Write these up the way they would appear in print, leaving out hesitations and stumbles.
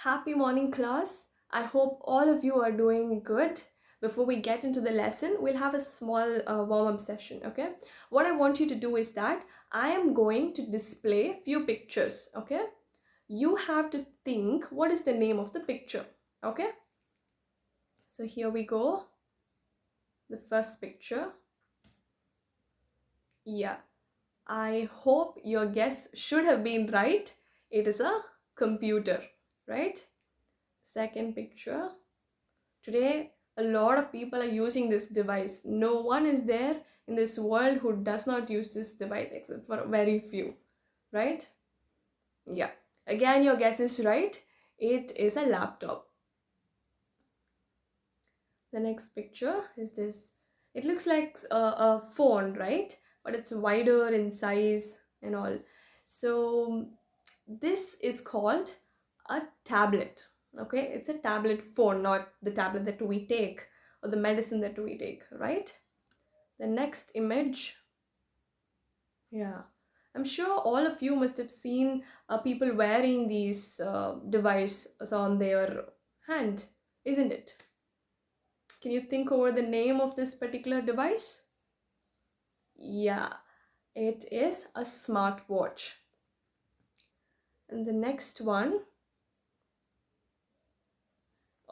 Happy morning, class. I hope all of you are doing good. Before we get into the lesson, we'll have a small warm up session, okay? What I want you to do is that I am going to display few pictures, okay? You have to think what is the name of the picture, okay? So here we go. The first picture. Yeah, I hope your guess should have been right. It is a computer, right? Second picture. Today, a lot of people are using this device. No one is there in this world who does not use this device except for very few, right? Yeah. Again, your guess is right. It is a laptop. The next picture is this. It looks like a phone, right? But it's wider in size and all. So this is called a tablet. Okay, it's a tablet phone, not the tablet that we take or the medicine that we take, right? The next image, yeah, I'm sure all of you must have seen people wearing these devices on their hand, isn't it? Can you think over the name of this particular device? Yeah, it is a smartwatch. And the next one,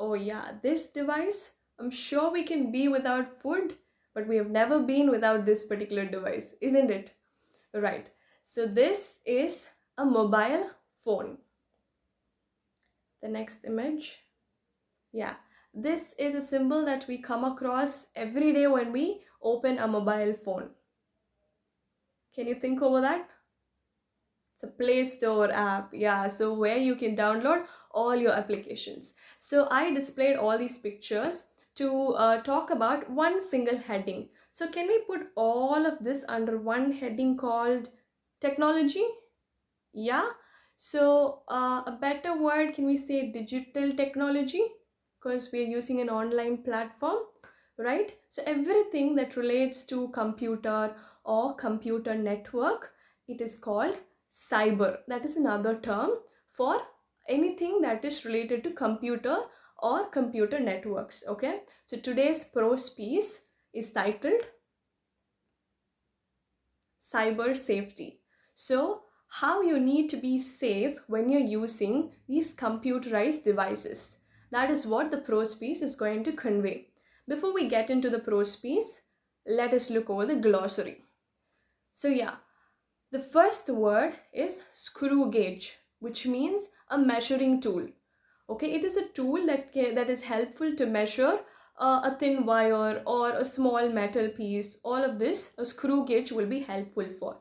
oh yeah, this device, I'm sure we can be without food, but we have never been without this particular device, isn't it? Right. So this is a mobile phone. The next image. Yeah. This is a symbol that we come across every day when we open a mobile phone. Can you think over that? It's a Play Store app. Yeah, so where you can download all your applications. So I displayed all these pictures to talk about one single heading. So can we put all of this under one heading called technology? Yeah. So a better word, can we say digital technology? Because we are using an online platform, right? So everything that relates to computer or computer network, it is called cyber. That is another term for anything that is related to computer or computer networks. Okay, so today's prose piece is titled cyber safety. So how you need to be safe when you're using these computerized devices. That is what the prose piece is going to convey. Before we get into the prose piece, let us look over the glossary. So yeah, the first word is screw gauge, which means a measuring tool. Okay, it is a tool that is helpful to measure a thin wire or a small metal piece. All of this, a screw gauge will be helpful for.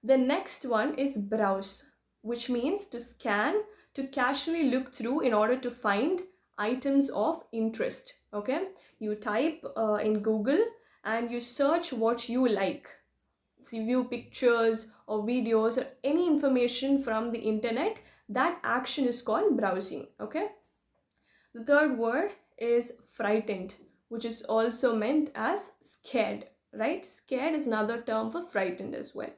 The next one is browse, which means to scan, to casually look through in order to find items of interest. Okay, you type in Google and you search what you like, view pictures or videos or any information from the internet. That action is called browsing. Okay, the third word is frightened, which is also meant as scared, right? Scared is another term for frightened as well.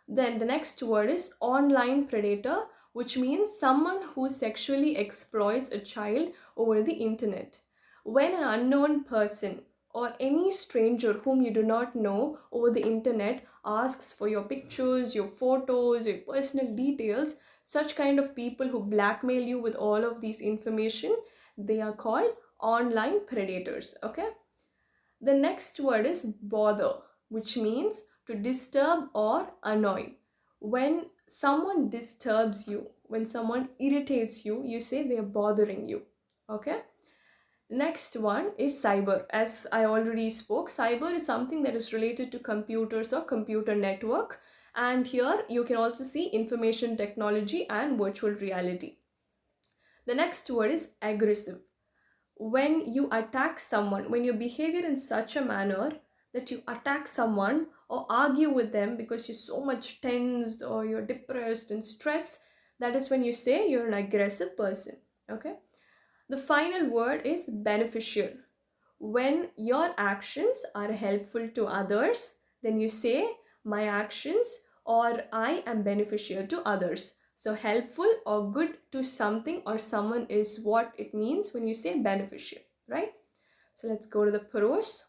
Then the next word is online predator, which means someone who sexually exploits a child over the internet. When an unknown person or any stranger whom you do not know over the internet asks for your pictures, your photos, your personal details, such kind of people who blackmail you with all of these information, they are called online predators. Okay. The next word is bother, which means to disturb or annoy. When someone disturbs you, when someone irritates you, you say they are bothering you. Okay. Next one is cyber. As I already spoke, cyber is something that is related to computers or computer network. And here you can also see information technology and virtual reality. The next word is aggressive. When you attack someone, when your behavior in such a manner that you attack someone or argue with them because you're so much tensed or you're depressed and stressed, that is when you say you're an aggressive person. Okay. The final word is beneficial. When your actions are helpful to others, then you say my actions or I am beneficial to others. So helpful or good to something or someone is what it means when you say beneficial, right? So let's go to the prose.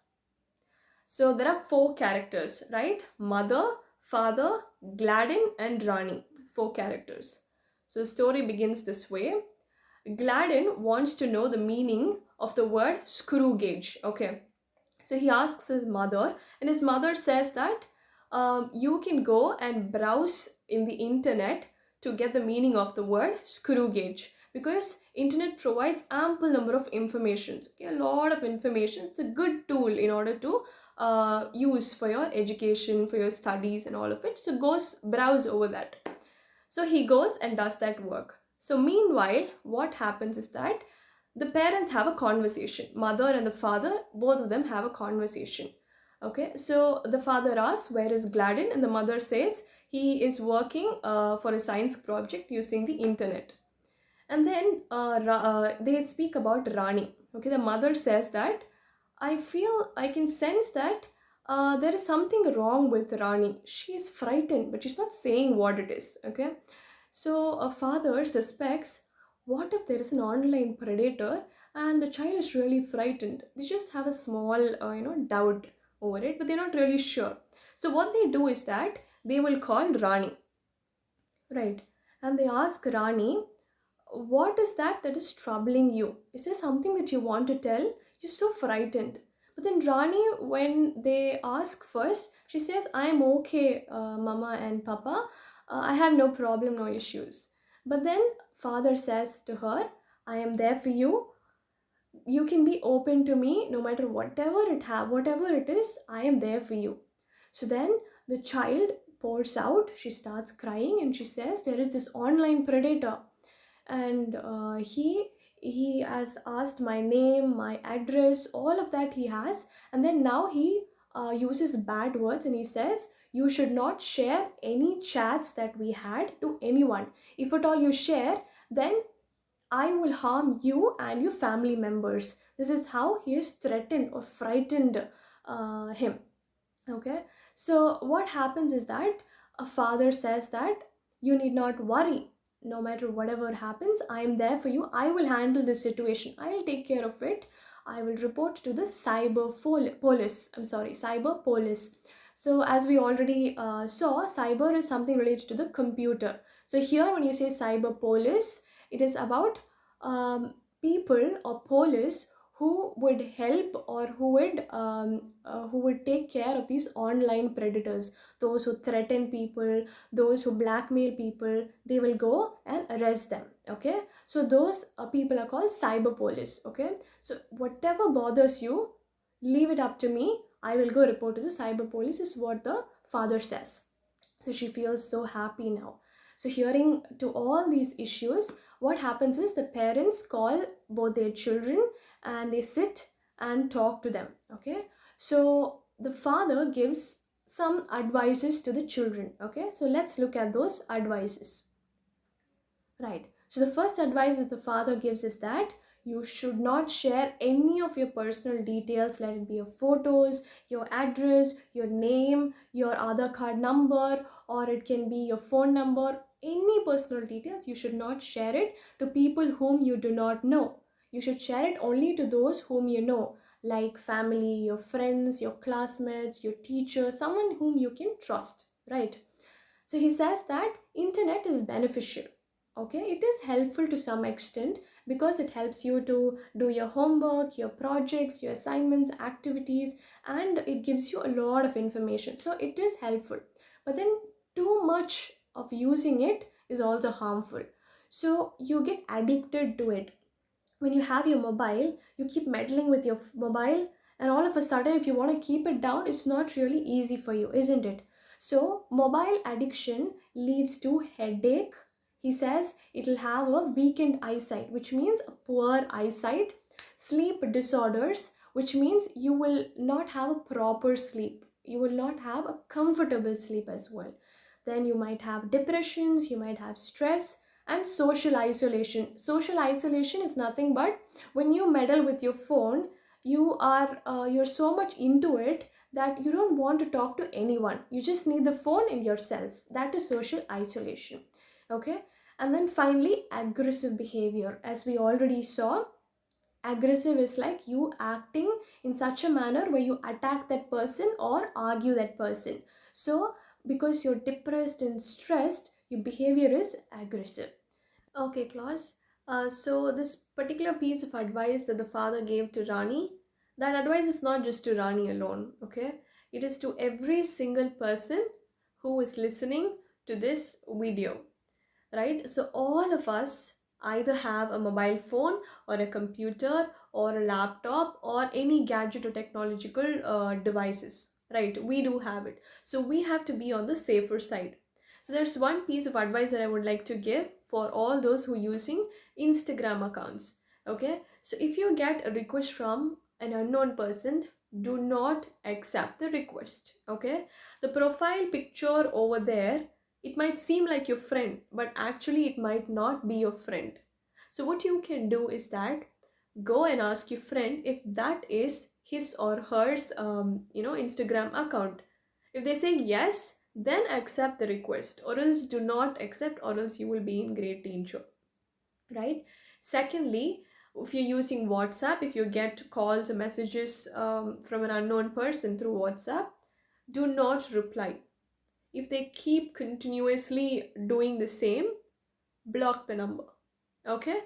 So there are four characters, right? Mother, father, Gladden, and Rani. Four characters. So the story begins this way. Gladden wants to know the meaning of the word screw gauge. Okay. So he asks his mother, and his mother says that you can go and browse in the internet to get the meaning of the word screw gauge, because internet provides ample number of information, okay, a lot of information. It's a good tool in order to use for your education, for your studies and all of it. So browse over that. So he goes and does that work. So meanwhile, what happens is that the parents have a conversation. Mother and the father, both of them have a conversation. Okay, so the father asks, where is Gladden? And the mother says he is working for a science project using the internet. And then they speak about Rani. Okay, the mother says that I can sense that there is something wrong with Rani. She is frightened, but she's not saying what it is. Okay, so a father suspects, what if there is an online predator and the child is really frightened? They just have a small, doubt over it, but they're not really sure. So what they do is that they will call Rani, right? And they ask Rani, what is that is troubling you? Is there something that you want to tell? You're so frightened. But then Rani, when they ask first, she says, I'm okay, Mama and Papa. I have no problem, no issues. But then father says to her, I am there for you. You can be open to me no matter whatever it is, I am there for you. So then the child pours out, she starts crying and she says, there is this online predator, and he has asked my name, my address, all of that he has. And then now he uses bad words, and he says, you should not share any chats that we had to anyone. If at all you share, then I will harm you and your family members. This is how he has threatened or frightened him. Okay, so what happens is that a father says that you need not worry. No matter whatever happens, I am there for you. I will handle this situation. I will take care of it. I will report to the police. I'm sorry, cyber police. So as we already saw, cyber is something related to the computer. So here when you say cyber police, it is about people or police who would help or who would take care of these online predators, those who threaten people, those who blackmail people. They will go and arrest them. Okay, so those people are called cyber police. Okay, so whatever bothers you, leave it up to me. I will go report to the cyber police, is what the father says. So she feels so happy now. So hearing to all these issues, what happens is the parents call both their children and they sit and talk to them. Okay, so the father gives some advices to the children. Okay, so let's look at those advices. Right, so the first advice that the father gives is that you should not share any of your personal details. Let it be your photos, your address, your name, your Aadhaar card number, or it can be your phone number. Any personal details, you should not share it to people whom you do not know. You should share it only to those whom you know, like family, your friends, your classmates, your teacher, someone whom you can trust, right? So he says that internet is beneficial. Okay, it is helpful to some extent because it helps you to do your homework, your projects, your assignments, activities, and it gives you a lot of information. So it is helpful, but then too much of using it is also harmful. So you get addicted to it. When you have your mobile, you keep meddling with your mobile, and all of a sudden, if you want to keep it down, it's not really easy for you, isn't it? So mobile addiction leads to headache. He says it'll have a weakened eyesight, which means a poor eyesight, sleep disorders, which means you will not have a proper sleep. You will not have a comfortable sleep as well. Then you might have depressions, you might have stress, and social isolation. Social isolation is nothing but when you meddle with your phone, you're so much into it that you don't want to talk to anyone. You just need the phone and yourself. That is social isolation. Okay, And then finally, aggressive behavior. As we already saw, aggressive is like you acting in such a manner where you attack that person or argue that person. So because you're depressed and stressed, your behavior is aggressive. Okay, class. So this particular piece of advice that the father gave to Rani, that advice is not just to Rani alone, okay? It is to every single person who is listening to this video, right? So all of us either have a mobile phone or a computer or a laptop or any gadget or technological devices, right? We do have it. So we have to be on the safer side. So there's one piece of advice that I would like to give for all those who are using Instagram accounts. Okay, so if you get a request from an unknown person, do not accept the request. Okay, the profile picture over there, it might seem like your friend, but actually it might not be your friend. So what you can do is that go and ask your friend if that is his or hers Instagram account. If they say yes, then accept the request, or else do not accept, or else you will be in great danger, right? Secondly, if you're using WhatsApp, if you get calls or messages from an unknown person through WhatsApp, do not reply. If they keep continuously doing the same, block the number. Okay,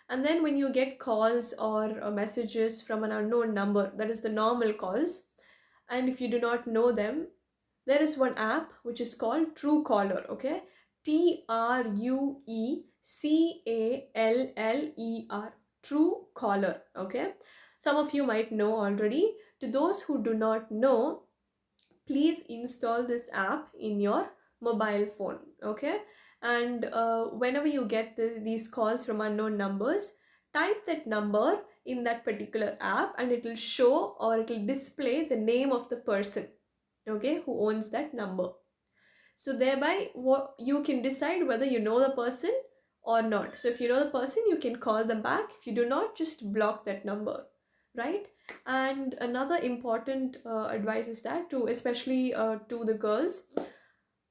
and then when you get calls or messages from an unknown number, that is the normal calls, and if you do not know them, there is one app which is called Truecaller. Okay, Truecaller, Truecaller. Okay, some of you might know already. To those who do not know, please install this app in your mobile phone. Okay, and whenever you get these calls from unknown numbers, type that number in that particular app and it will show or it will display the name of the person, okay, who owns that number. So thereby what you can decide whether you know the person or not. So if you know the person, you can call them back. If you do not, just block that number, right? And another important advice is that to especially to the girls,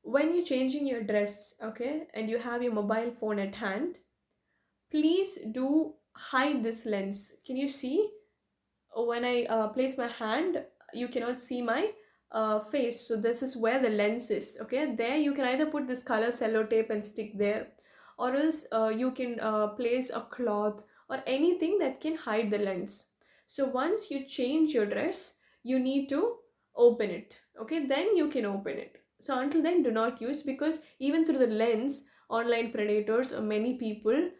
when you're changing your dress, okay, and you have your mobile phone at hand, please do hide this lens. Can you see? When I place my hand, you cannot see my face. So this is where the lens is. Okay, there you can either put this color sellotape and stick there, or else you can place a cloth or anything that can hide the lens. So once you change your dress, you need to open it. Okay, then you can open it. So until then, do not use, because even through the lens, online predators or many people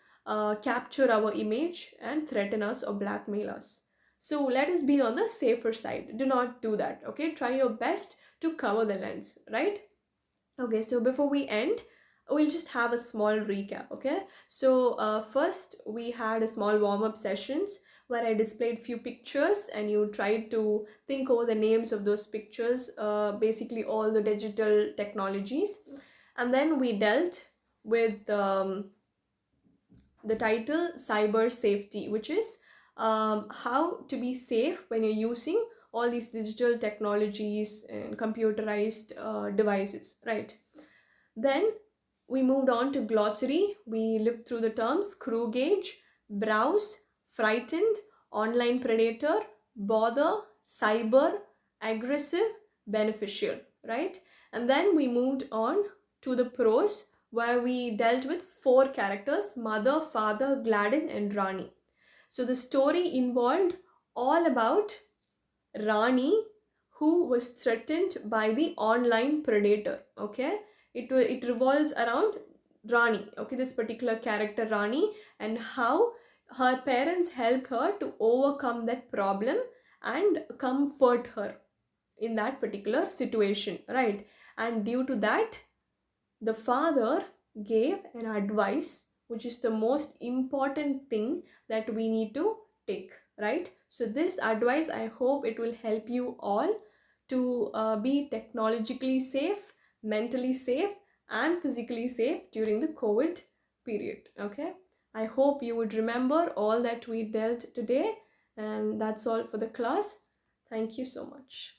capture our image and threaten us or blackmail us. So let us be on the safer side. Do not do that. Okay, try your best to cover the lens, right? Okay, so before we end, we'll just have a small recap. Okay, so first we had a small warm-up sessions where I displayed few pictures and you tried to think over the names of those pictures, basically all the digital technologies. And then we dealt with the title cyber safety, which is how to be safe when you're using all these digital technologies and computerized devices, right? Then we moved on to glossary. We looked through the terms crew gauge, browse, frightened, online predator, bother, cyber, aggressive, beneficial, right? And then we moved on to the prose, where we dealt with 4 characters: mother, father, Gladden, and Rani. So the story involved all about Rani, who was threatened by the online predator. Okay, it revolves around Rani. Okay, this particular character Rani, and how her parents helped her to overcome that problem and comfort her in that particular situation, right? And due to that, the father gave an advice, which is the most important thing that we need to take, right? So this advice, I hope it will help you all to be technologically safe, mentally safe, and physically safe during the COVID period. Okay, I hope you would remember all that we dealt today, and that's all for the class. Thank you so much.